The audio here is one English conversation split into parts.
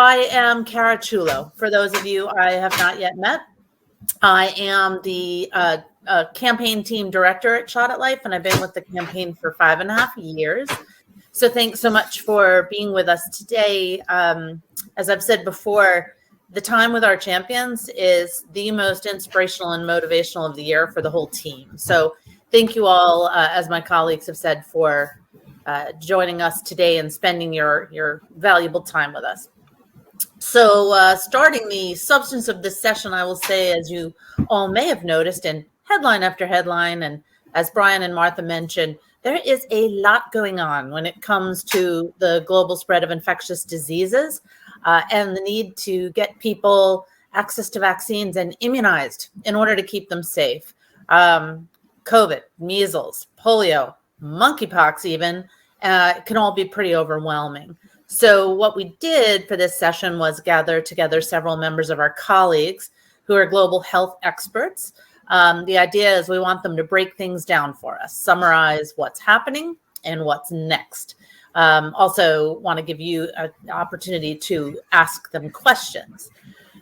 I am Cara Chulo. For those of you I have not yet met, I am the campaign team director at Shot at Life, and I've been with the campaign for 5.5 years. So thanks so much for being with us today. As I've said before, the time with our champions is the most inspirational and motivational of the year for the whole team. So thank you all, as my colleagues have said, for joining us today and spending your valuable time with us. So starting the substance of this session, I will say, as you all may have noticed in headline after headline, and as Brian and Martha mentioned, there is a lot going on when it comes to the global spread of infectious diseases and the need to get people access to vaccines and immunized in order to keep them safe. COVID, measles, polio, monkeypox even, can all be pretty overwhelming. So what we did for this session was gather together several members of our colleagues who are global health experts. The idea is we want them to break things down for us, summarize what's happening and what's next. Also want to give you an opportunity to ask them questions.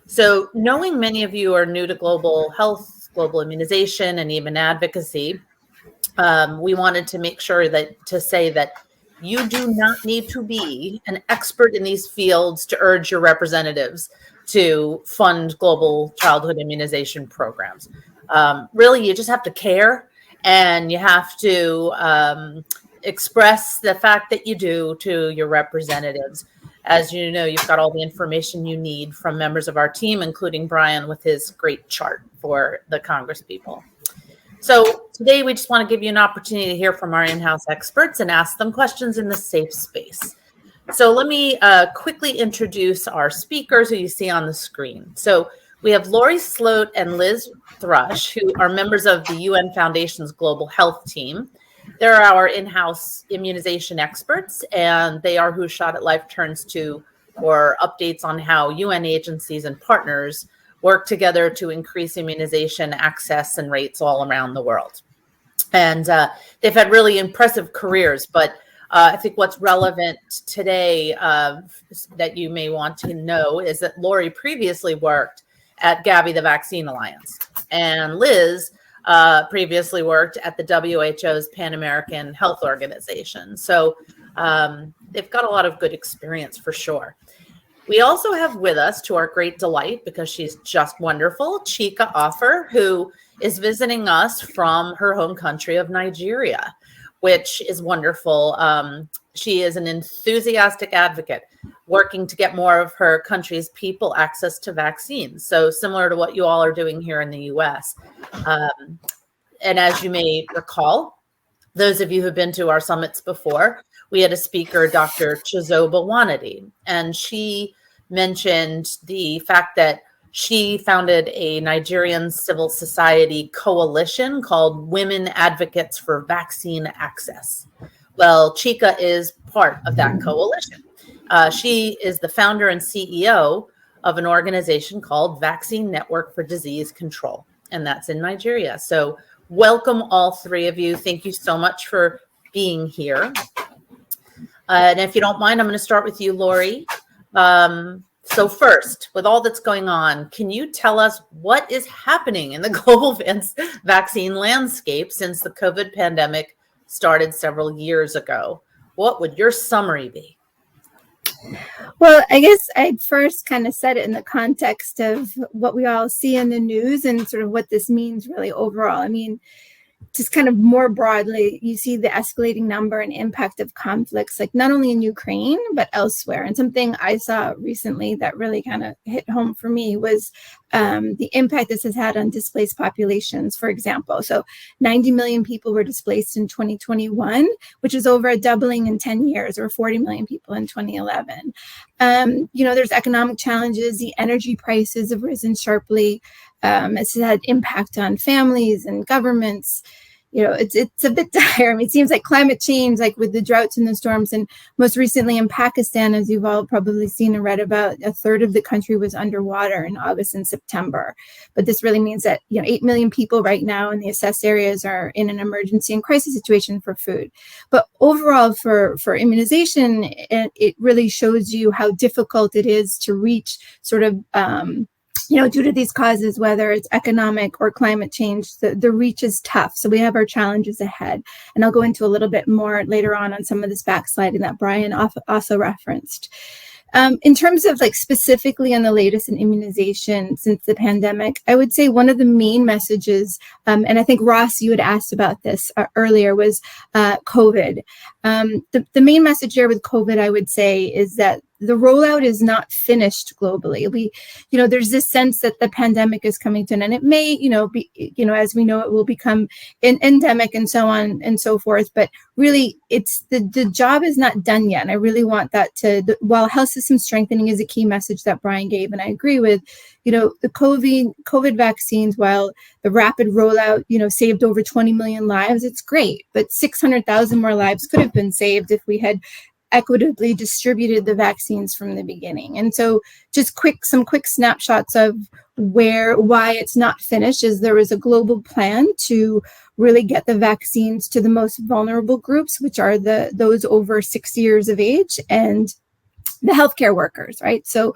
So knowing many of you are new to global health, global immunization, and even advocacy, we wanted to make sure to say that you do not need to be an expert in these fields to urge your representatives to fund global childhood immunization programs. Really, you just have to care, and you have to express the fact that you do to your representatives. As you know, you've got all the information you need from members of our team, including Brian with his great chart for the Congress people. So today we just want to give you an opportunity to hear from our in-house experts and ask them questions in the safe space. So let me quickly introduce our speakers who you see on the screen. So we have Lori Sloate and Liz Thrush, who are members of the UN Foundation's Global Health Team. They're our in-house immunization experts, and they are who Shot at Life turns to for updates on how UN agencies and partners work together to increase immunization access and rates all around the world. And they've had really impressive careers, but I think what's relevant today that you may want to know is that Lori previously worked at Gavi, the Vaccine Alliance, and Liz previously worked at the WHO's Pan American Health Organization. So they've got a lot of good experience for sure. We also have with us, to our great delight, because she's just wonderful, Chika Offor, who is visiting us from her home country of Nigeria, which is wonderful. She is an enthusiastic advocate working to get more of her country's people access to vaccines. So similar to what you all are doing here in the US. And as you may recall, those of you who've been to our summits before, we had a speaker, Dr. Chizoba Wanadi, and she mentioned the fact that she founded a Nigerian civil society coalition called Women Advocates for Vaccine Access. Well, Chika is part of that coalition. She is the founder and CEO of an organization called Vaccine Network for Disease Control, and that's in Nigeria. So welcome all three of you. Thank you so much for being here. And if you don't mind, I'm going to start with you, Lori. So first, with all that's going on, can you tell us what is happening in the global vaccine landscape since the COVID pandemic started several years ago? What would your summary be? Well, I guess I'd first kind of set it in the context of what we all see in the news and sort of what this means really overall. I mean, just kind of more broadly, you see the escalating number and impact of conflicts, like not only in Ukraine, but elsewhere. And something I saw recently that really kind of hit home for me was the impact this has had on displaced populations, for example. So 90 million people were displaced in 2021, which is over a doubling in 10 years, or 40 million people in 2011. There's economic challenges. The energy prices have risen sharply. It's had impact on families and governments. it's a bit dire. I mean, it seems like climate change, like with the droughts and the storms, and most recently in Pakistan, as you've all probably seen and read about, a third of the country was underwater in August and September. But this really means that 8 million people right now in the assessed areas are in an emergency and crisis situation for food. But overall, for immunization, it really shows you how difficult it is to reach sort of due to these causes, whether it's economic or climate change, the reach is tough. So we have our challenges ahead. And I'll go into a little bit more later on some of this backsliding that Brian also referenced. In terms of specifically on the latest in immunization since the pandemic, I would say one of the main messages, and I think Ross, you had asked about this earlier, was COVID. The main message here with COVID, I would say, is that the rollout is not finished globally. There's this sense that the pandemic is coming to an end. It may, be, as we know, it will become endemic and so on and so forth. But really, it's the job is not done yet. And I really want that while health system strengthening is a key message that Brian gave, and I agree with, the COVID vaccines, while the rapid rollout, saved over 20 million lives, it's great. But 600,000 more lives could have been saved if we had equitably distributed the vaccines from the beginning. And so just some quick snapshots of why it's not finished is there is a global plan to really get the vaccines to the most vulnerable groups, which are those over 60 years of age and the healthcare workers, right? So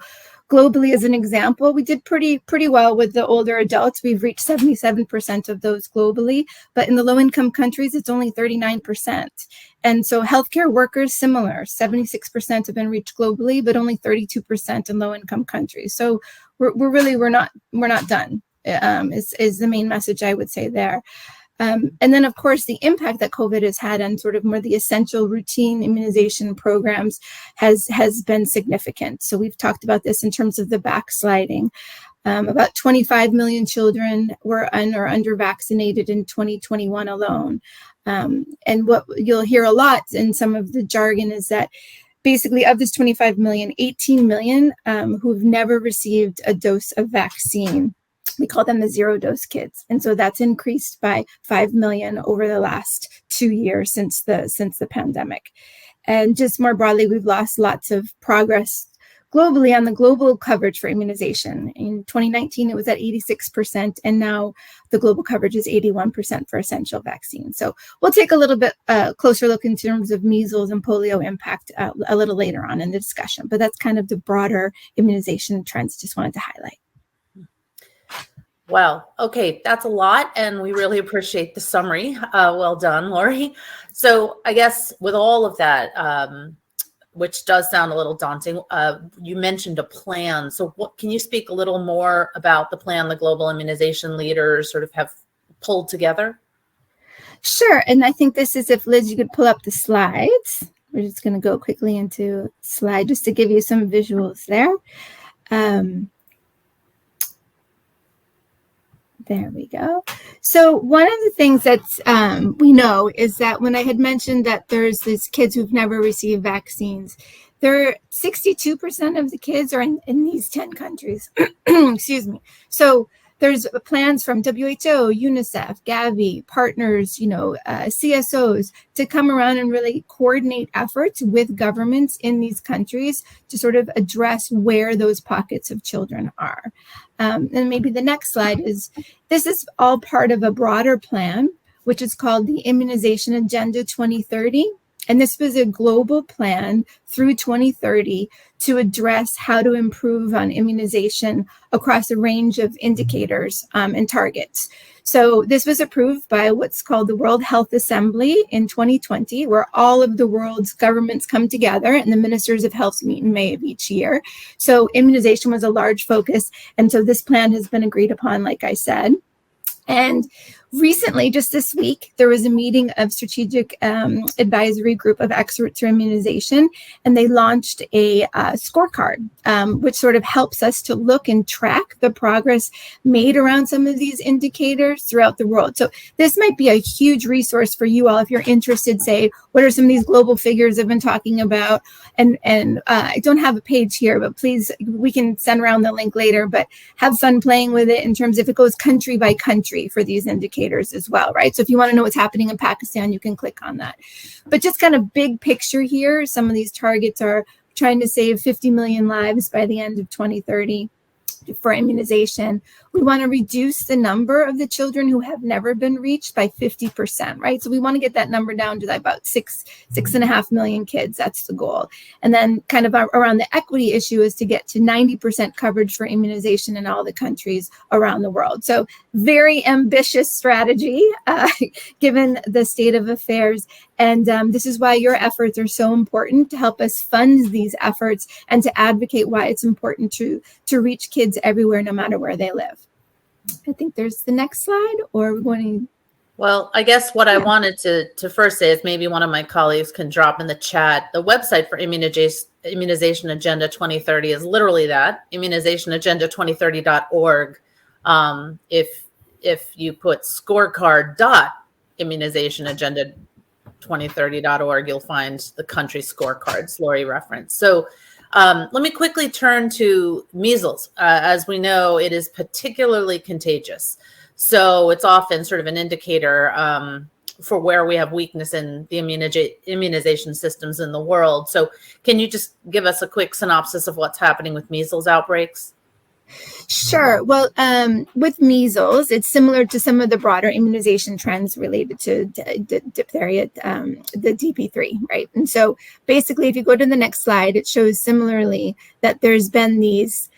globally, as an example, we did pretty well with the older adults. We've reached 77% of those globally, but in the low-income countries, it's only 39%. And so healthcare workers, similar, 76% have been reached globally, but only 32% in low-income countries. So we're not done. Is the main message I would say there. And then, of course, the impact that COVID has had on sort of more the essential routine immunization programs has been significant. So we've talked about this in terms of the backsliding. About 25 million children were under vaccinated in 2021 alone. And what you'll hear a lot in some of the jargon is that basically of this 25 million, 18 million who've never received a dose of vaccine. We call them the 0-dose kids. And so that's increased by 5 million over the last 2 years since the pandemic. And just more broadly, we've lost lots of progress globally on the global coverage for immunization. In 2019, it was at 86%, and now the global coverage is 81% for essential vaccines. So we'll take a little bit closer look in terms of measles and polio impact a little later on in the discussion, but that's kind of the broader immunization trends just wanted to highlight. Wow. Okay. That's a lot. And we really appreciate the summary. Well done, Lori. So I guess with all of that, which does sound a little daunting, you mentioned a plan. So what can you speak a little more about the plan the global immunization leaders sort of have pulled together? Sure. And I think this is, if Liz, you could pull up the slides. We're just going to go quickly into slide just to give you some visuals there. There we go. So one of the things that's we know is that when I had mentioned that there's these kids who've never received vaccines, 62% of the kids are in these 10 countries. Excuse me. So there's plans from WHO, UNICEF, Gavi, partners, CSOs to come around and really coordinate efforts with governments in these countries to sort of address where those pockets of children are. And maybe the next slide this is all part of a broader plan, which is called the Immunization Agenda 2030. And this was a global plan through 2030 to address how to improve on immunization across a range of indicators and targets. So this was approved by what's called the World Health Assembly in 2020, where all of the world's governments come together and the ministers of health meet in May of each year. So immunization was a large focus. And so this plan has been agreed upon, like I said. And recently, just this week, there was a meeting of strategic advisory group of experts for immunization, and they launched a scorecard, which sort of helps us to look and track the progress made around some of these indicators throughout the world. So this might be a huge resource for you all if you're interested, say, what are some of these global figures I've been talking about? And I don't have a page here, but please, we can send around the link later, but have fun playing with it in terms of if it goes country by country for these indicators. indicators as well, right? So if you want to know what's happening in Pakistan, you can click on that. But just kind of big picture here, some of these targets are trying to save 50 million lives by the end of 2030 for immunization. We want to reduce the number of the children who have never been reached by 50%, right? So we want to get that number down to about 6.5 million kids. That's the goal. And then kind of around the equity issue is to get to 90% coverage for immunization in all the countries around the world. So very ambitious strategy, given the state of affairs. And this is why your efforts are so important to help us fund these efforts and to advocate why it's important to reach kids everywhere, no matter where they live. I think there's the next slide, or we're going to... Well, I guess what I wanted to first say is maybe one of my colleagues can drop in the chat. The website for Immunization Agenda 2030 is literally that, immunizationagenda2030.org. If you put scorecard.immunizationagenda2030.org, you'll find the country scorecards Lori referenced. So let me quickly turn to measles. As we know, it is particularly contagious. So it's often sort of an indicator for where we have weakness in the immunization systems in the world. So can you just give us a quick synopsis of what's happening with measles outbreaks? Sure. Well, with measles, it's similar to some of the broader immunization trends related to diphtheria, the DP3, right? And so basically, if you go to the next slide, it shows similarly that there's been these,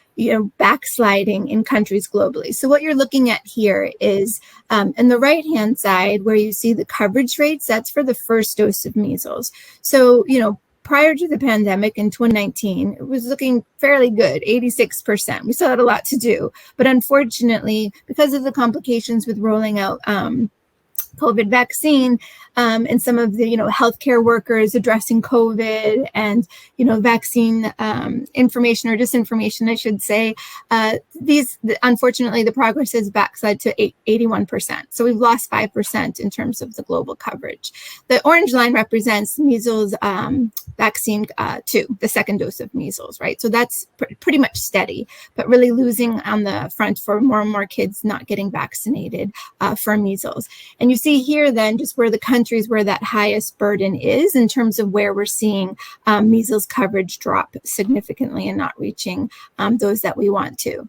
backsliding in countries globally. So what you're looking at here is in the right-hand side where you see the coverage rates, that's for the first dose of measles. So, prior to the pandemic in 2019, it was looking fairly good, 86%. We still had a lot to do. But unfortunately, because of the complications with rolling out COVID vaccine and some of the, healthcare workers addressing COVID and, vaccine information or disinformation, I should say, unfortunately, the progress has backslid to 81%. So we've lost 5% in terms of the global coverage. The orange line represents measles vaccine 2, the second dose of measles, right? So that's pretty much steady, but really losing on the front for more and more kids not getting vaccinated for measles. And you see here then just where the countries where that highest burden is in terms of where we're seeing measles coverage drop significantly and not reaching those that we want to.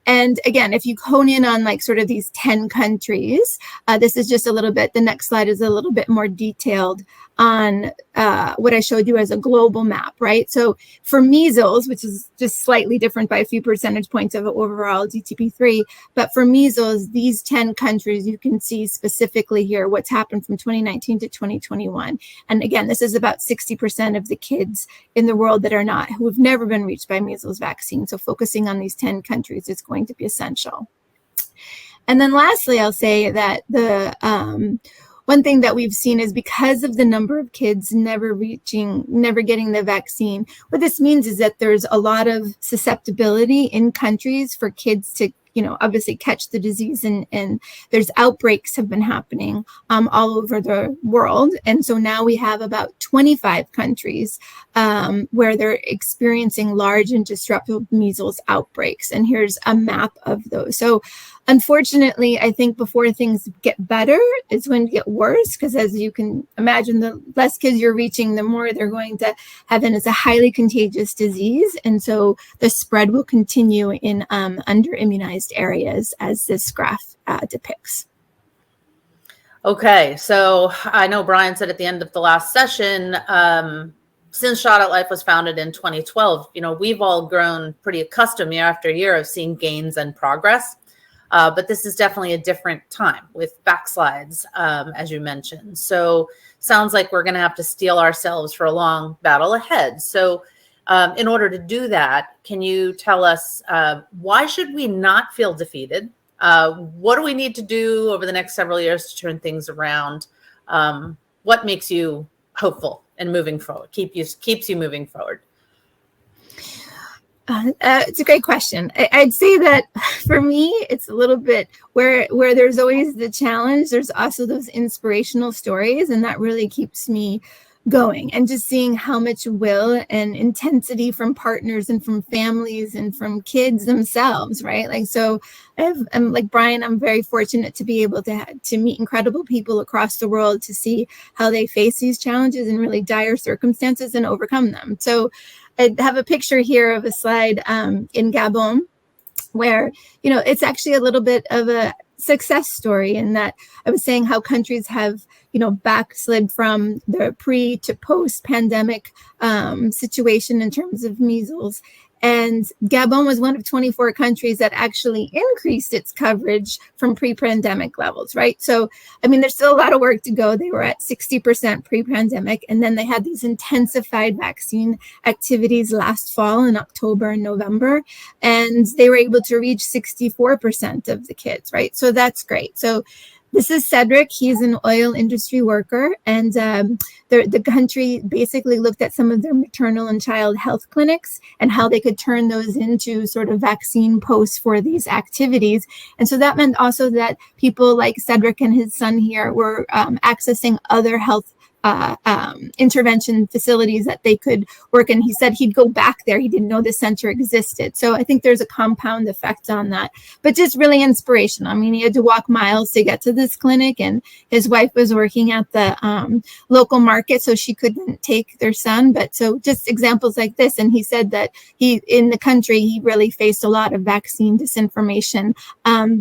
And again, if you hone in on sort of these 10 countries, this is just a little bit, the next slide is a little bit more detailed on what I showed you as a global map, right? So for measles, which is just slightly different by a few percentage points of overall DTP3, but for measles, these 10 countries, you can see specifically here what's happened from 2019 to 2021. And again, this is about 60% of the kids in the world who have never been reached by measles vaccine. So focusing on these 10 countries is going to be essential. And then lastly, I'll say that the one thing that we've seen is because of the number of kids never getting the vaccine, what this means is that there's a lot of susceptibility in countries for kids to obviously catch the disease, and there's outbreaks have been happening all over the world. And so now we have about 25 countries where they're experiencing large and disruptive measles outbreaks. And here's a map of those. So unfortunately, I think before things get better, it's going to get worse, because as you can imagine, the less kids you're reaching, the more they're going to have it. It's a highly contagious disease. And so the spread will continue in under-immunized areas, as this graph depicts. Okay, so I know Brian said at the end of the last session, since Shot at Life was founded in 2012, we've all grown pretty accustomed year after year of seeing gains and progress. But this is definitely a different time with backslides, as you mentioned. So sounds like we're going to have to steel ourselves for a long battle ahead. So in order to do that, can you tell us why should we not feel defeated? What do we need to do over the next several years to turn things around? What makes you hopeful and moving forward, keeps you moving forward? It's a great question. I'd say that for me, it's a little bit where there's always the challenge. There's also those inspirational stories, and that really keeps me going, and just seeing how much will and intensity from partners and from families and from kids themselves, right? Like, so I'm like Brian, I'm very fortunate to be able to meet incredible people across the world, to see how they face these challenges in really dire circumstances and overcome them. So I have a picture here of a slide in Gabon, where, you know, it's actually a little bit of a success story, in that I was saying how countries have, you know, backslid from the pre to post pandemic situation in terms of measles. And Gabon was one of 24 countries that actually increased its coverage from pre-pandemic levels, right? So, I mean, there's still a lot of work to go. They were at 60% pre-pandemic, and then they had these intensified vaccine activities last fall in October and November, and they were able to reach 64% of the kids, right? So that's great. So this is Cedric. He's an oil industry worker, and the country basically looked at some of their maternal and child health clinics and how they could turn those into sort of vaccine posts for these activities. And so that meant also that people like Cedric and his son here were accessing other health intervention facilities that they could work in. He said he'd go back there. He didn't know the center existed. So I think there's a compound effect on that, but just really inspirational. I mean, he had to walk miles to get to this clinic, and his wife was working at the local market, so she couldn't take their son. But so just examples like this. And he said that in the country, he really faced a lot of vaccine disinformation,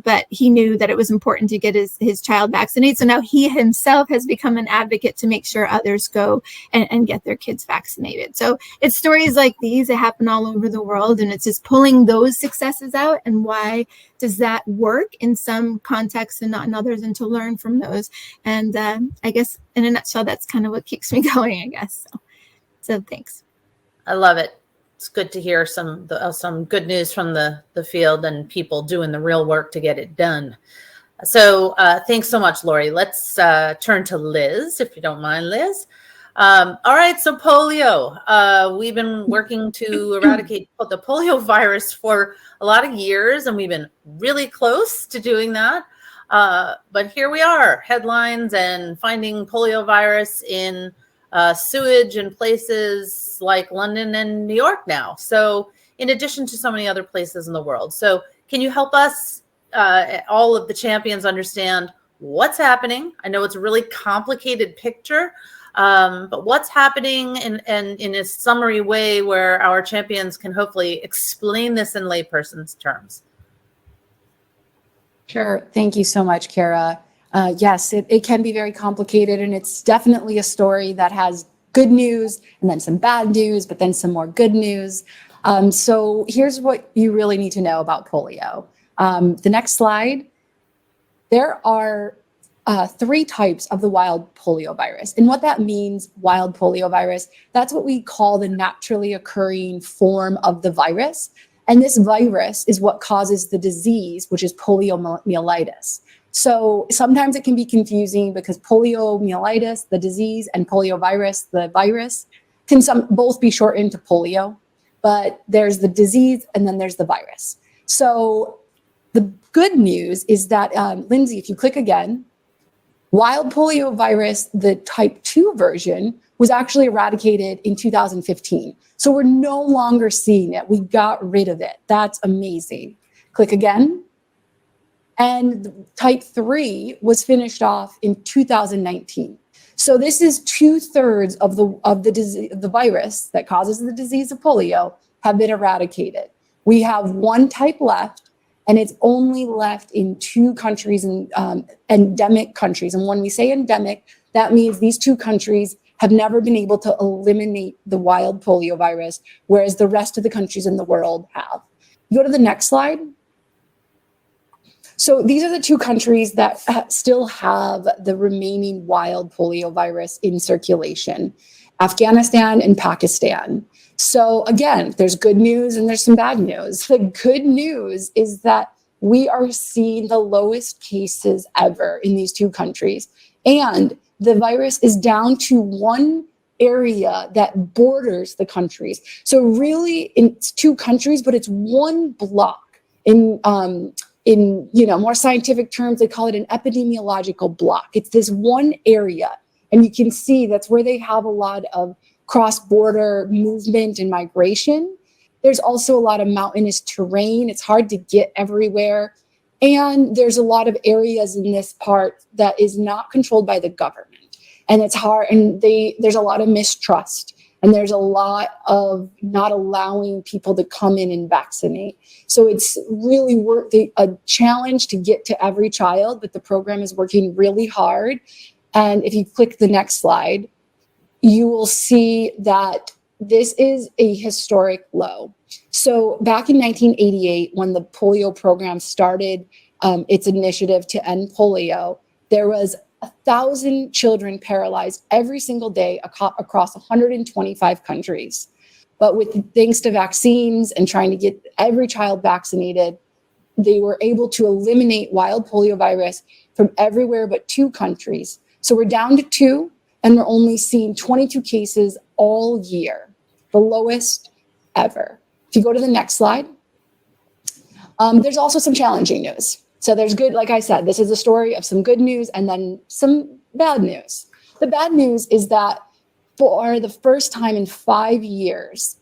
but he knew that it was important to get his child vaccinated. So now he himself has become an advocate to make sure others go and get their kids vaccinated. So it's stories like these that happen all over the world, and it's just pulling those successes out, and why does that work in some contexts and not in others, and to learn from those. And I guess in a nutshell, that's kind of what keeps me going, I guess. So thanks. I love it. It's good to hear some good news from the field and people doing the real work to get it done. So thanks so much, Lori. Let's turn to Liz, if you don't mind, Liz. All right, so polio. We've been working to eradicate the polio virus for a lot of years, and we've been really close to doing that. But here we are, headlines and finding polio virus in sewage in places like London and New York now. So in addition to so many other places in the world. So can you help us, all of the champions, understand what's happening? I know it's a really complicated picture, but what's happening in a summary way where our champions can hopefully explain this in layperson's terms. Sure. Thank you so much, Kara. Yes, it can be very complicated, and it's definitely a story that has good news and then some bad news, but then some more good news. So here's what you really need to know about polio. The next slide. There are 3 types of the wild polio virus. And what that means, wild polio virus, that's what we call the naturally occurring form of the virus. And this virus is what causes the disease, which is poliomyelitis. So sometimes it can be confusing because poliomyelitis, the disease, and poliovirus, the virus, can both be shortened to polio. But there's the disease and then there's the virus. So the good news is that, Lindsay, if you click again, wild poliovirus, the type 2 version, was actually eradicated in 2015. So we're no longer seeing it. We got rid of it. That's amazing. Click again. And type 3 was finished off in 2019. So this is 2/3 of the virus that causes the disease of polio have been eradicated. We have 1 type left, and it's only left in 2 countries, and endemic countries. And when we say endemic, that means these 2 countries have never been able to eliminate the wild polio virus, whereas the rest of the countries in the world have. You go to the next slide. So these are the 2 countries that still have the remaining wild polio virus in circulation, Afghanistan and Pakistan. So again, there's good news and there's some bad news. The good news is that we are seeing the lowest cases ever in these 2 countries. And the virus is down to 1 area that borders the countries. So really it's 2 countries, but it's 1 block. In more scientific terms, they call it an epidemiological block. It's this 1 area. And you can see that's where they have a lot of cross-border movement and migration. There's also a lot of mountainous terrain. It's hard to get everywhere. And there's a lot of areas in this part that is not controlled by the government. And it's hard, and there's a lot of mistrust, and there's a lot of not allowing people to come in and vaccinate. So it's really a challenge to get to every child, but the program is working really hard. And if you click the next slide, you will see that this is a historic low. So back in 1988, when the polio program started its initiative to end polio, there was 1,000 children paralyzed every single day across 125 countries. But thanks to vaccines and trying to get every child vaccinated, they were able to eliminate wild polio virus from everywhere but 2 countries. So we're down to 2, and we're only seeing 22 cases all year, the lowest ever. If you go to the next slide, there's also some challenging news. So there's good, like I said, this is a story of some good news and then some bad news. The bad news is that for the first time in 5 years,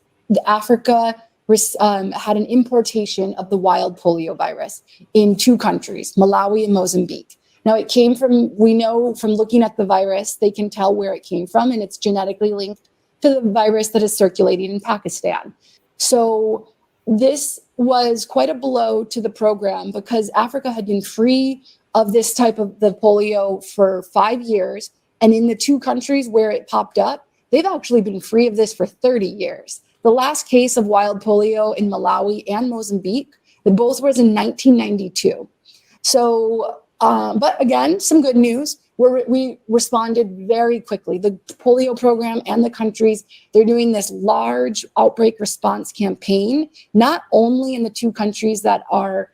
Africa had an importation of the wild polio virus in 2 countries, Malawi and Mozambique. Now it came from, we know from looking at the virus, they can tell where it came from, and it's genetically linked to the virus that is circulating in Pakistan. So this was quite a blow to the program because Africa had been free of this type of the polio for 5 years. And in the 2 countries where it popped up, they've actually been free of this for 30 years. The last case of wild polio in Malawi and Mozambique, both was in 1992. So, but again, some good news. We responded very quickly. The polio program and the countries, they're doing this large outbreak response campaign, not only in the 2 countries that are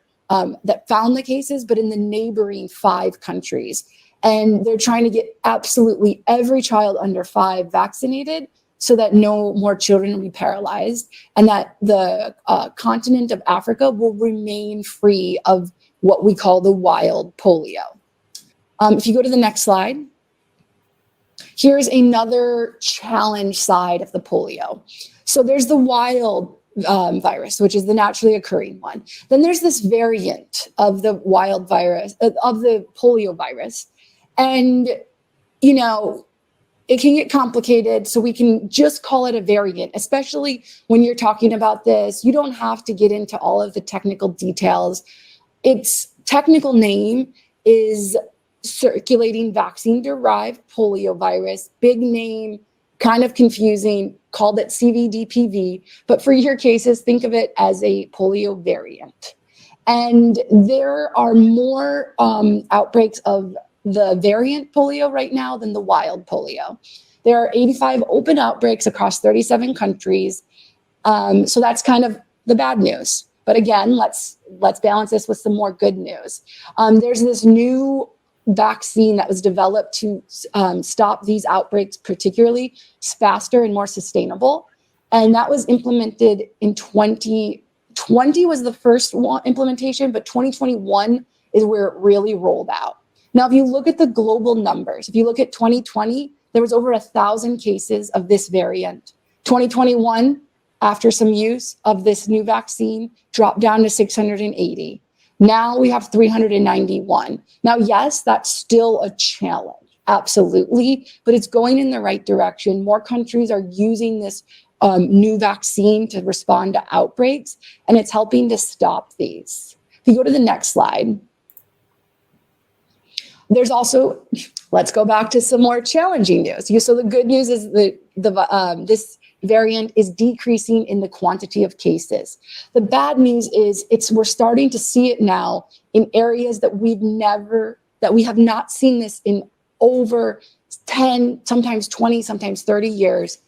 that found the cases, but in the neighboring 5 countries. And they're trying to get absolutely every child under 5 vaccinated so that no more children will be paralyzed, and that the continent of Africa will remain free of what we call the wild polio. If you go to the next slide, here's another challenge side of the polio. So there's the wild virus, which is the naturally occurring one. Then there's this variant of the wild virus, of the polio virus. And, you know, it can get complicated, so we can just call it a variant, especially when you're talking about this. You don't have to get into all of the technical details. Its technical name is circulating vaccine-derived poliovirus. Big name, kind of confusing, called it CVDPV. But for your cases, think of it as a polio variant. And there are more outbreaks of the variant polio right now than the wild polio. There are 85 open outbreaks across 37 countries. So that's kind of the bad news. But again, let's balance this with some more good news. There's this new vaccine that was developed to stop these outbreaks particularly faster and more sustainable. And that was implemented in 2020 was the first implementation, but 2021 is where it really rolled out. Now, if you look at the global numbers, if you look at 2020, there was over 1,000 cases of this variant. 2021, after some use of this new vaccine, dropped down to 680. Now we have 391. Now, yes, that's still a challenge, absolutely, but it's going in the right direction. More countries are using this new vaccine to respond to outbreaks, and it's helping to stop these. If you go to the next slide, there's also, let's go back to some more challenging news. So the good news is this variant is decreasing in the quantity of cases. The bad news is we're starting to see it now in areas that we have not seen this in over 10, sometimes 20, sometimes 30 years.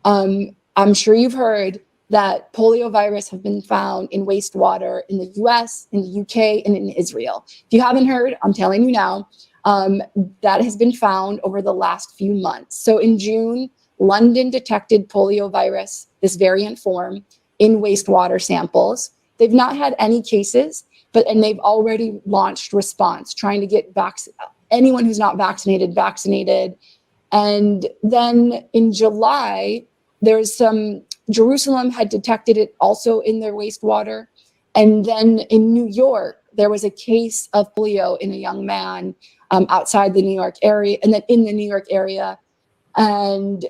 I'm sure you've heard that polio virus have been found in wastewater in the US, in the UK, and in Israel. If you haven't heard, I'm telling you now, that has been found over the last few months. So in June, London detected polio virus, this variant form, in wastewater samples. They've not had any cases, and they've already launched response, trying to get anyone who's not vaccinated. And then in July, Jerusalem had detected it also in their wastewater. And then in New York, there was a case of polio in a young man outside the New York area, and then in the New York area, and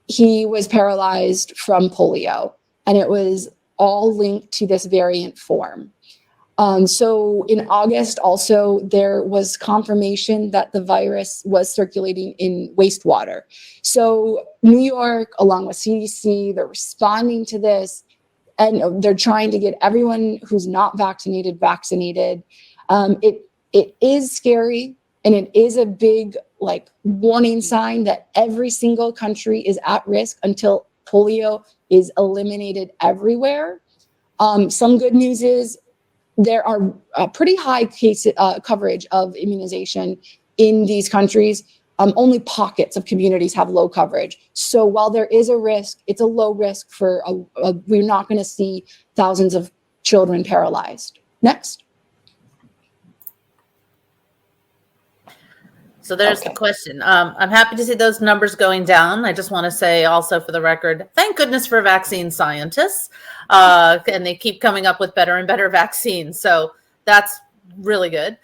he was paralyzed from polio, and it was all linked to this variant form. So in August, also, there was confirmation that the virus was circulating in wastewater. So New York, along with CDC, they're responding to this, and they're trying to get everyone who's not vaccinated vaccinated. It is scary, and it is a big warning sign that every single country is at risk until polio is eliminated everywhere. Some good news is there are pretty high coverage of immunization in these countries. Only pockets of communities have low coverage. So while there is a risk, it's a low risk for we're not going to see thousands of children paralyzed. Next. So there's the question. I'm happy to see those numbers going down. I just want to say also for the record, thank goodness for vaccine scientists. And they keep coming up with better and better vaccines. So that's really good.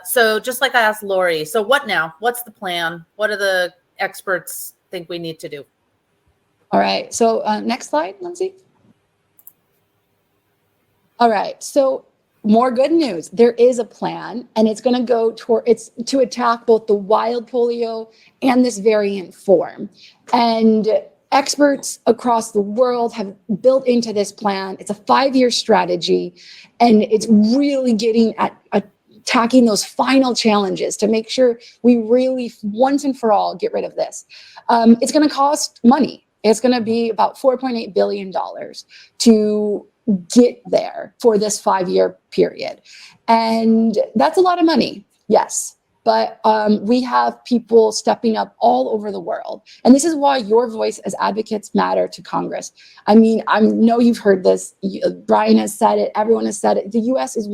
So just like I asked Lori, so what now? What's the plan? What do the experts think we need to do? All right. So next slide, Lindsay. All right. So more good news. There is a plan, and it's going to go to attack both the wild polio and this variant form. And experts across the world have built into this plan. It's a 5-year strategy, and it's really getting at attacking those final challenges to make sure we really, once and for all, get rid of this. It's going to cost money. It's going to be about $4.8 billion to get there for this 5-year period. And that's a lot of money, yes. But we have people stepping up all over the world. And this is why your voice as advocates matter to Congress. I mean, I know you've heard this. Brian has said it. Everyone has said it. The U.S. is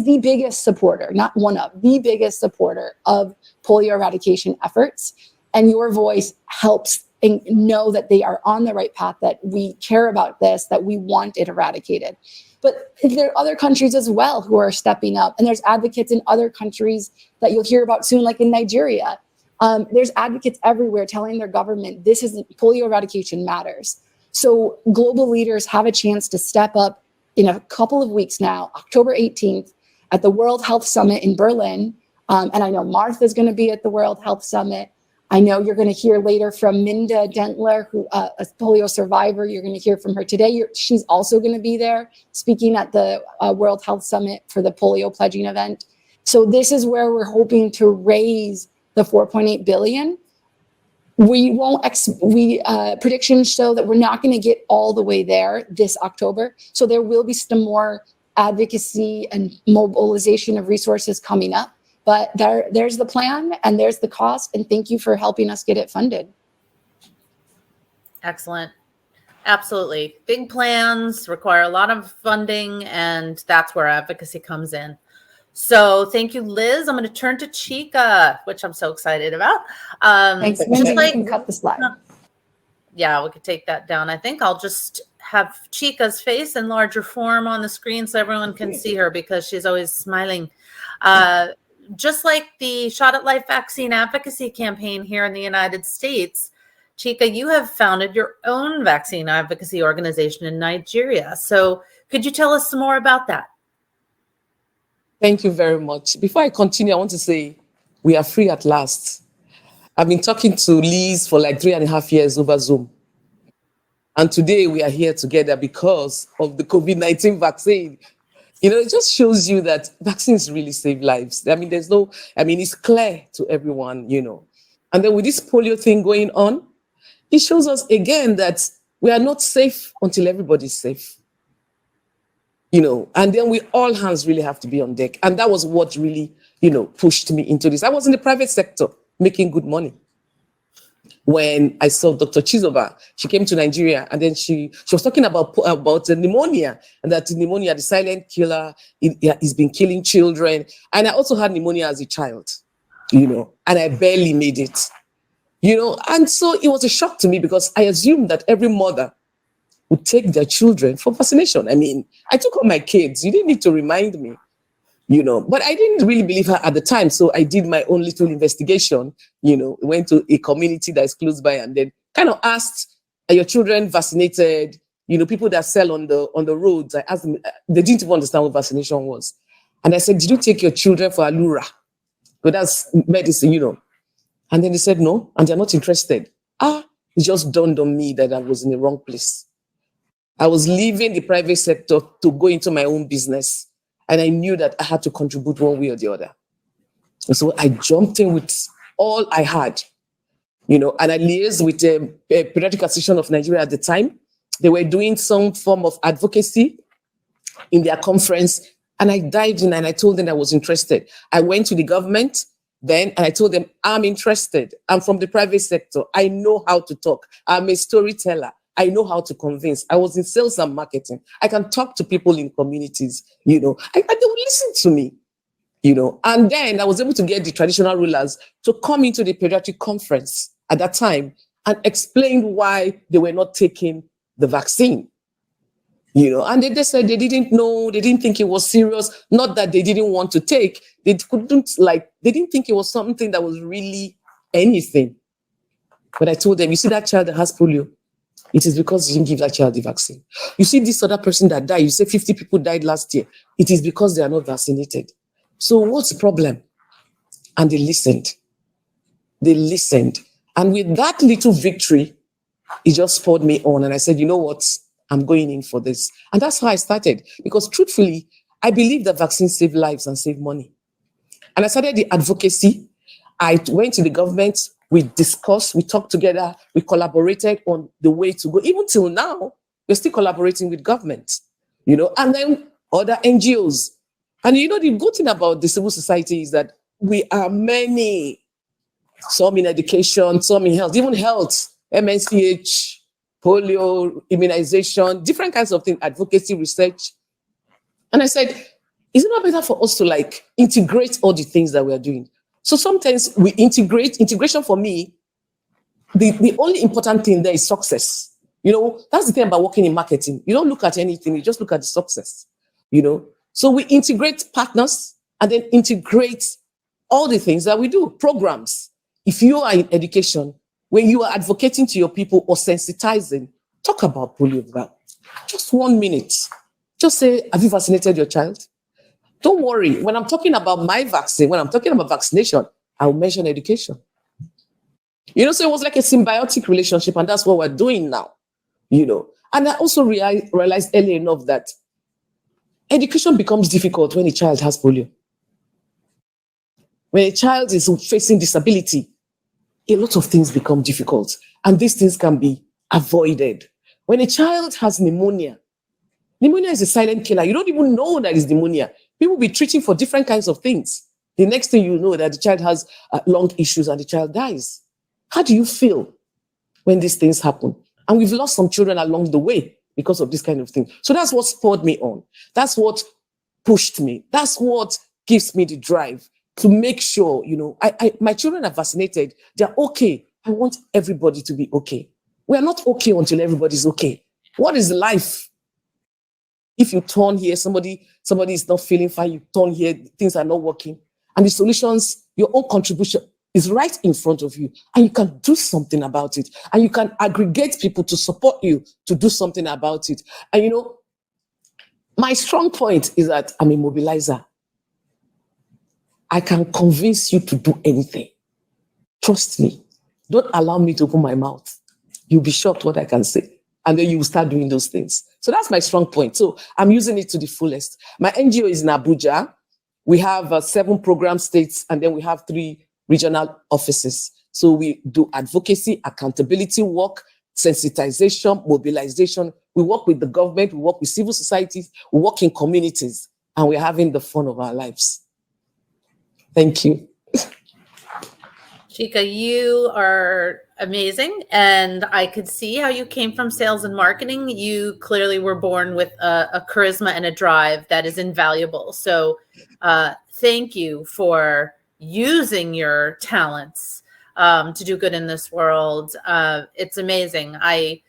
the biggest supporter, not one of, the biggest supporter of polio eradication efforts. And your voice helps and know that they are on the right path, that we care about this, that we want it eradicated. But there are other countries as well who are stepping up, and there's advocates in other countries that you'll hear about soon, like in Nigeria. There's advocates everywhere telling their government polio eradication matters. So global leaders have a chance to step up in a couple of weeks now, October 18th, at the World Health Summit in Berlin. And I know Martha's going to be at the World Health Summit. I know you're going to hear later from Minda Dentler, who a polio survivor. You're going to hear from her today. She's also going to be there speaking at the World Health Summit for the polio pledging event. So this is where we're hoping to raise the $4.8 billion. Predictions show that we're not going to get all the way there this October. So there will be some more advocacy and mobilization of resources coming up. But there's the plan, and there's the cost, and thank you for helping us get it funded. Excellent. Absolutely. Big plans require a lot of funding, and that's where advocacy comes in. So thank you, Liz. I'm going to turn to Chika, which I'm so excited about. Thanks, Lindsay. You can cut the slide. Yeah, we could take that down. I think I'll just have Chika's face in larger form on the screen so everyone can see her, because she's always smiling. Just like the Shot at Life vaccine advocacy campaign here in the United States, Chika, you have founded your own vaccine advocacy organization in Nigeria. So could you tell us some more about that? Thank you very much. Before I continue, I want to say we are free at last. I've been talking to Liz for like 3.5 years over Zoom. And today we are here together because of the COVID-19 vaccine. It just shows you that vaccines really save lives. I mean, it's clear to everyone, And then with this polio thing going on, it shows us again that we are not safe until everybody's safe. And then all hands really have to be on deck. And that was what really, pushed me into this. I was in the private sector making good money. When I saw Dr. Chizoba, she came to Nigeria, and then she was talking about pneumonia, and that pneumonia, the silent killer, it's been killing children. And I also had pneumonia as a child, and I barely made it. And so it was a shock to me because I assumed that every mother would take their children for vaccination. I mean, I took all my kids. You didn't need to remind me, but I didn't really believe her at the time. So I did my own little investigation, went to a community that is close by and then kind of asked, are your children vaccinated? People that sell on the roads, I asked them, they didn't even understand what vaccination was. And I said, did you take your children for Allura? But that's medicine, And then they said no, and they're not interested. It just dawned on me that I was in the wrong place. I was leaving the private sector to go into my own business. And I knew that I had to contribute one way or the other. And so I jumped in with all I had, and I liaised with the Pediatric Association of Nigeria at the time. They were doing some form of advocacy in their conference. And I dived in and I told them I was interested. I went to the government then and I told them, I'm interested. I'm from the private sector. I know how to talk. I'm a storyteller. I know how to convince. I was in sales and marketing. I can talk to people in communities, and they would listen to me, And then I was able to get the traditional rulers to come into the pediatric conference at that time and explain why they were not taking the vaccine. And they said they didn't know, they didn't think it was serious, not that they didn't want to take, they didn't think it was something that was really anything. But I told them, you see that child that has polio, it is because you didn't give that child the vaccine. You see this other person that died, you say 50 people died last year, it is because they are not vaccinated. So what's the problem? And they listened. And with that little victory, it just spurred me on. And I said, you know what? I'm going in for this. And that's how I started. Because truthfully, I believe that vaccines save lives and save money. And I started the advocacy. I went to the government. We discussed, we talked together, we collaborated on the way to go. Even till now, we're still collaborating with government, and then other NGOs. And the good thing about the civil society is that we are many, some in education, some in health, even health, MNCH, polio, immunization, different kinds of things, advocacy, research. And I said, is it not better for us to integrate all the things that we are doing? So sometimes we integrate. Integration for me, the only important thing there is success. That's the thing about working in marketing. You don't look at anything, you just look at the success, So we integrate partners and then integrate all the things that we do, programs. If you are in education, when you are advocating to your people or sensitizing, talk about polio. Just 1 minute. Just say, have you vaccinated your child? Don't worry. When I'm talking about my vaccine, when I'm talking about vaccination, I'll mention education. So it was like a symbiotic relationship, and that's what we're doing now. And I also realized early enough that education becomes difficult when a child has polio. When a child is facing disability, a lot of things become difficult, and these things can be avoided. When a child has pneumonia is a silent killer. You don't even know that it's pneumonia. People be treating for different kinds of things. The next thing you know that the child has lung issues and the child dies. How do you feel when these things happen? And we've lost some children along the way because of this kind of thing. So that's what spurred me on. That's what pushed me. That's what gives me the drive to make sure, my children are vaccinated. They're okay. I want everybody to be okay. We are not okay until everybody's okay. What is life? If you turn here, somebody is not feeling fine, you turn here, things are not working. And the solutions, your own contribution is right in front of you. And you can do something about it. And you can aggregate people to support you to do something about it. And my strong point is that I'm a mobilizer. I can convince you to do anything. Trust me. Don't allow me to open my mouth. You'll be shocked what I can say. And then you will start doing those things. So that's my strong point. So I'm using it to the fullest. My NGO is in Abuja. We have 7 program states, and then we have 3 regional offices. So we do advocacy, accountability work, sensitization, mobilization. We work with the government, we work with civil societies, we work in communities, and we're having the fun of our lives. Thank you. Chika, you are amazing, and I could see how you came from sales and marketing. You clearly were born with a charisma and a drive that is invaluable. So thank you for using your talents to do good in this world. It's amazing. I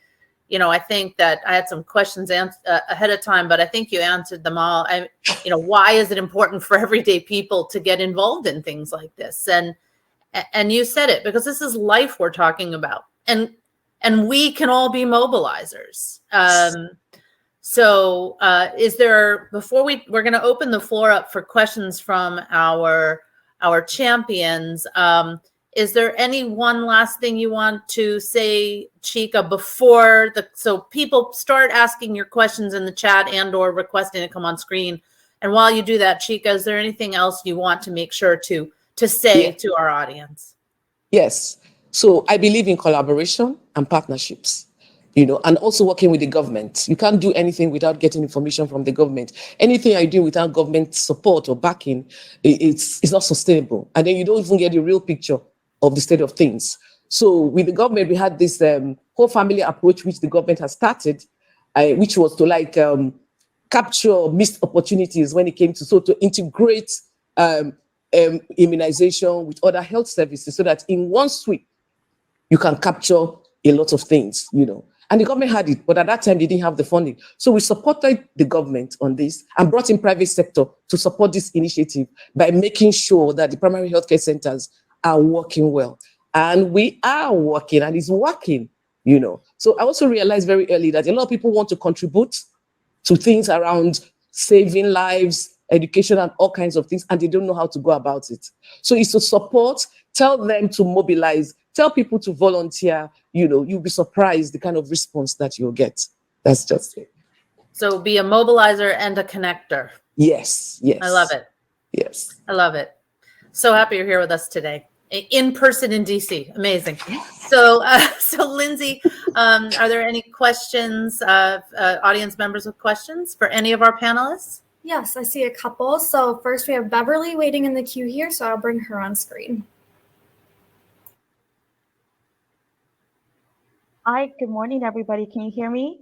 think that I had some questions ahead of time, but I think you answered them all. Why is it important for everyday people to get involved in things like this? And you said it, because this is life we're talking about, and we can all be mobilizers. So is there, before we're going to open the floor up for questions from our champions, is there any one last thing you want to say, Chika, before so people start asking your questions in the chat and or requesting to come on screen? And while you do that, Chika, is there anything else you want to make sure to say to our audience? Yes. So I believe in collaboration and partnerships, and also working with the government. You can't do anything without getting information from the government. Anything I do without government support or backing, it's not sustainable. And then you don't even get the real picture of the state of things. So with the government, we had this whole family approach, which the government has started, which was to capture missed opportunities when it came to integrate immunization with other health services, so that in one sweep, you can capture a lot of things, And the government had it, but at that time, they didn't have the funding. So we supported the government on this and brought in private sector to support this initiative by making sure that the primary healthcare centers are working well. And we are working, and it's working, So I also realized very early that a lot of people want to contribute to things around saving lives, education, and all kinds of things, and they don't know how to go about it. So it's to support, tell them to mobilize, tell people to volunteer. You'll be surprised the kind of response that you'll get. That's just it. So be a mobilizer and a connector. Yes. I love it. Yes. I love it. So happy you're here with us today, in person in DC. Amazing. So Lindsay, are there any questions, audience members with questions for any of our panelists? Yes, I see a couple. So first we have Beverly waiting in the queue here, so I'll bring her on screen. Hi, good morning, everybody. Can you hear me?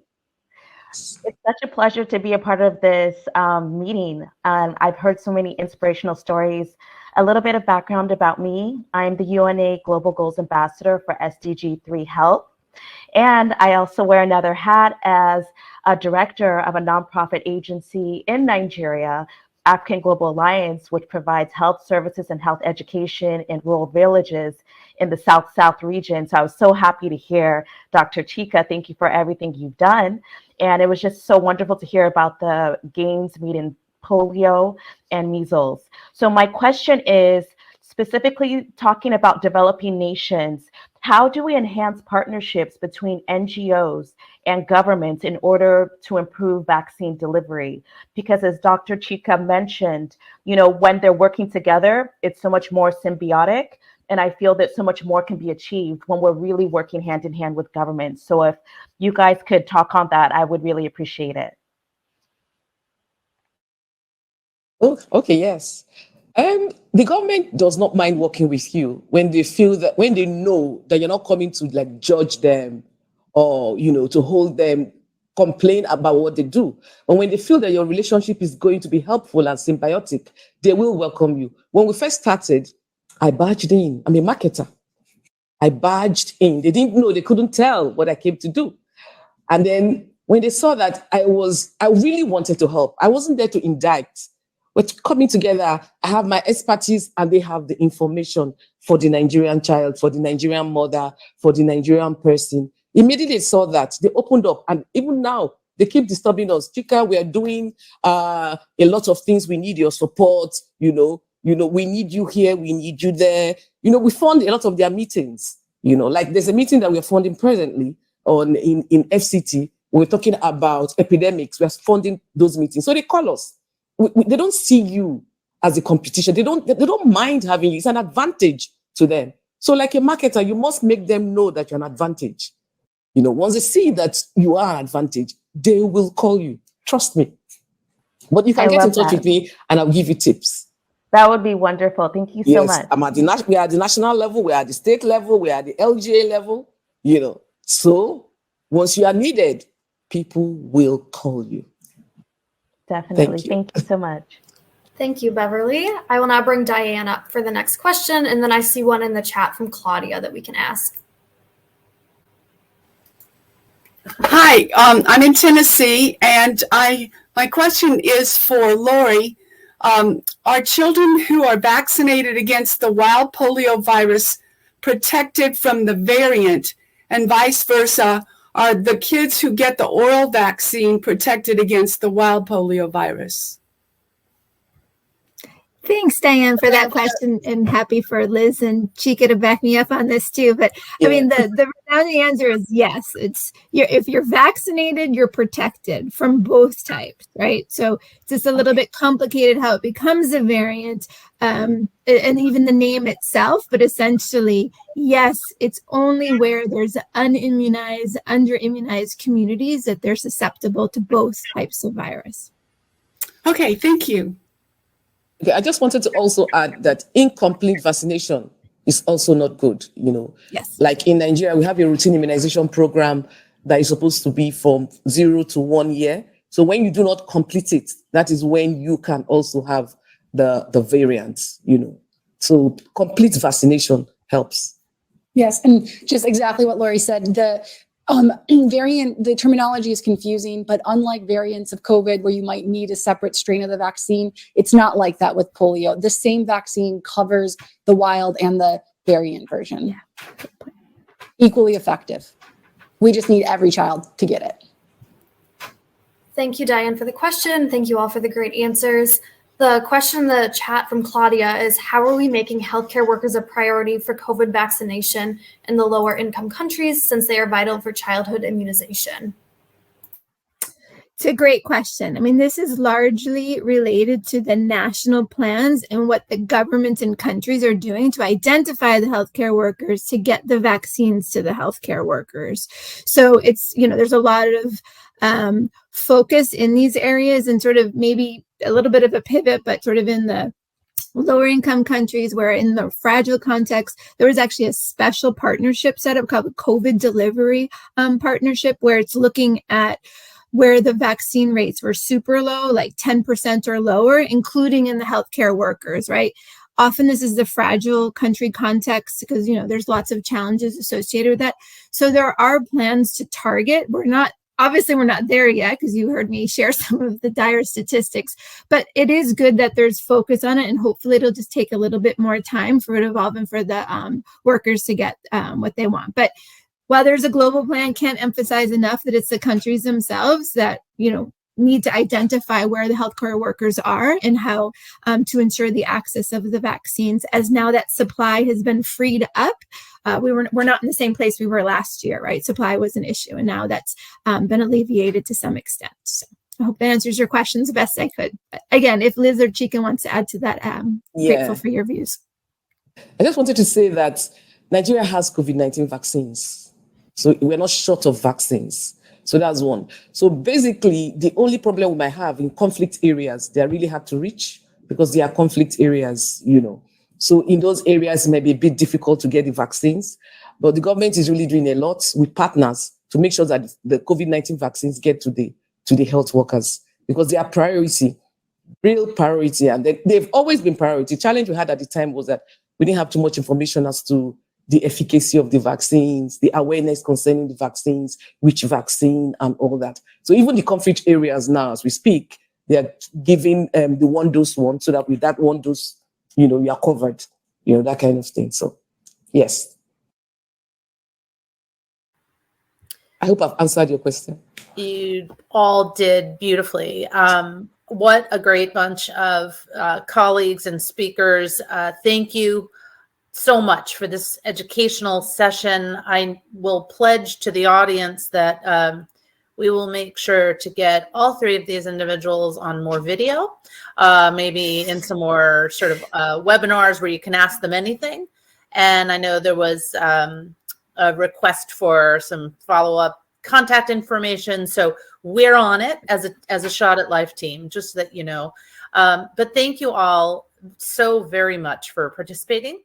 It's such a pleasure to be a part of this meeting. I've heard so many inspirational stories. A little bit of background about me. I'm the UNA Global Goals Ambassador for SDG 3 Health. And I also wear another hat as a director of a nonprofit agency in Nigeria, African Global Alliance, which provides health services and health education in rural villages in the South region. So I was so happy to hear, Dr. Chika, thank you for everything you've done. And it was just so wonderful to hear about the gains made in polio and measles. So my question is, specifically talking about developing nations, how do we enhance partnerships between NGOs and governments in order to improve vaccine delivery? Because as Dr. Chika mentioned, when they're working together, it's so much more symbiotic. And I feel that so much more can be achieved when we're really working hand in hand with governments. So if you guys could talk on that, I would really appreciate it. Oh, okay, yes. The government does not mind working with you when they know that you're not coming to judge them or, to hold them, complain about what they do. But when they feel that your relationship is going to be helpful and symbiotic, they will welcome you. When we first started, I barged in. I'm a marketer. I barged in. They didn't know, they couldn't tell what I came to do. And then when they saw that I really wanted to help, I wasn't there to indict. We're coming together. I have my expertise and they have the information for the Nigerian child, for the Nigerian mother, for the Nigerian person. Immediately they saw that, they opened up. And even now, they keep disturbing us. Chika, we are doing a lot of things. We need your support. We need you here. We need you there. We fund a lot of their meetings. There's a meeting that we're funding presently in FCT. We're talking about epidemics. We're funding those meetings. So they call us. They don't see you as a competition. They don't mind having you. It's an advantage to them. So like a marketer, you must make them know that you're an advantage. Once they see that you are an advantage, they will call you. Trust me. But you can get in touch with me and I'll give you tips. That would be wonderful. Thank you so much. We are at the national level, we are at the state level, we are at the LGA level, So once you are needed, people will call you. Definitely. Thank you so much. Thank you, Beverly. I will now bring Diane up for the next question, and then I see one in the chat from Claudia that we can ask. Hi, I'm in Tennessee, and my question is for Lori. Are children who are vaccinated against the wild polio virus protected from the variant, and vice versa? Are the kids who get the oral vaccine protected against the wild polio virus? Thanks, Diane, for that question, and happy for Liz and Chika to back me up on this too. But I mean, the resounding answer is yes. If you're vaccinated, you're protected from both types, right? So it's just a little bit complicated how it becomes a variant, and even the name itself. But essentially, yes, it's only where there's unimmunized, underimmunized communities that they're susceptible to both types of virus. Okay, thank you. Okay, I just wanted to also add that incomplete vaccination is also not good. Yes. Like in Nigeria, we have a routine immunization program that is supposed to be from 0 to 1 year. So when you do not complete it, that is when you can also have the variants, So complete vaccination helps. Yes, and just exactly what Lori said. The variant, the terminology is confusing, but unlike variants of COVID where you might need a separate strain of the vaccine, it's not like that with polio. The same vaccine covers the wild and the variant version. Yeah. Equally effective. We just need every child to get it. Thank you, Diane, for the question. Thank you all for the great answers. The question in the chat from Claudia is, how are we making healthcare workers a priority for COVID vaccination in the lower income countries since they are vital for childhood immunization? It's a great question. I mean, this is largely related to the national plans and what the governments and countries are doing to identify the healthcare workers to get the vaccines to the healthcare workers. So it's, there's a lot of focus in these areas and sort of maybe a little bit of a pivot, but sort of in the lower income countries where in the fragile context, there was actually a special partnership set up called the COVID delivery partnership, where it's looking at where the vaccine rates were super low, like 10% or lower, including in the healthcare workers, right? Often this is the fragile country context because, there's lots of challenges associated with that. So there are plans to target. We're not there yet because you heard me share some of the dire statistics, but it is good that there's focus on it, and hopefully it'll just take a little bit more time for it to evolve and for the workers to get what they want. But while there's a global plan, can't emphasize enough that it's the countries themselves that, need to identify where the healthcare workers are and how to ensure the access of the vaccines, as now that supply has been freed up. We're not in the same place we were last year, right? Supply was an issue, and now that's been alleviated to some extent. So I hope that answers your questions the best I could. But again, if Liz or Chika wants to add to that, grateful for your views. I just wanted to say that Nigeria has COVID-19 vaccines. So we're not short of vaccines. So that's one. So basically, the only problem we might have in conflict areas, they are really hard to reach because they are conflict areas, So in those areas, it may be a bit difficult to get the vaccines, but the government is really doing a lot with partners to make sure that the COVID-19 vaccines get to the health workers because they are priority, real priority. And they've always been priority. The challenge we had at the time was that we didn't have too much information as to the efficacy of the vaccines, the awareness concerning the vaccines, which vaccine and all that. So even the conflict areas now, as we speak, they are giving the 1-dose one so that with that 1 dose, you are covered, that kind of thing. So, yes. I hope I've answered your question. You all did beautifully. What a great bunch of colleagues and speakers. Thank you so much for this educational session. I will pledge to the audience that we will make sure to get all 3 of these individuals on more video, maybe in some more sort of webinars where you can ask them anything. And I know there was a request for some follow-up contact information. So we're on it as a Shot at Life team, just so that you know. But thank you all so very much for participating.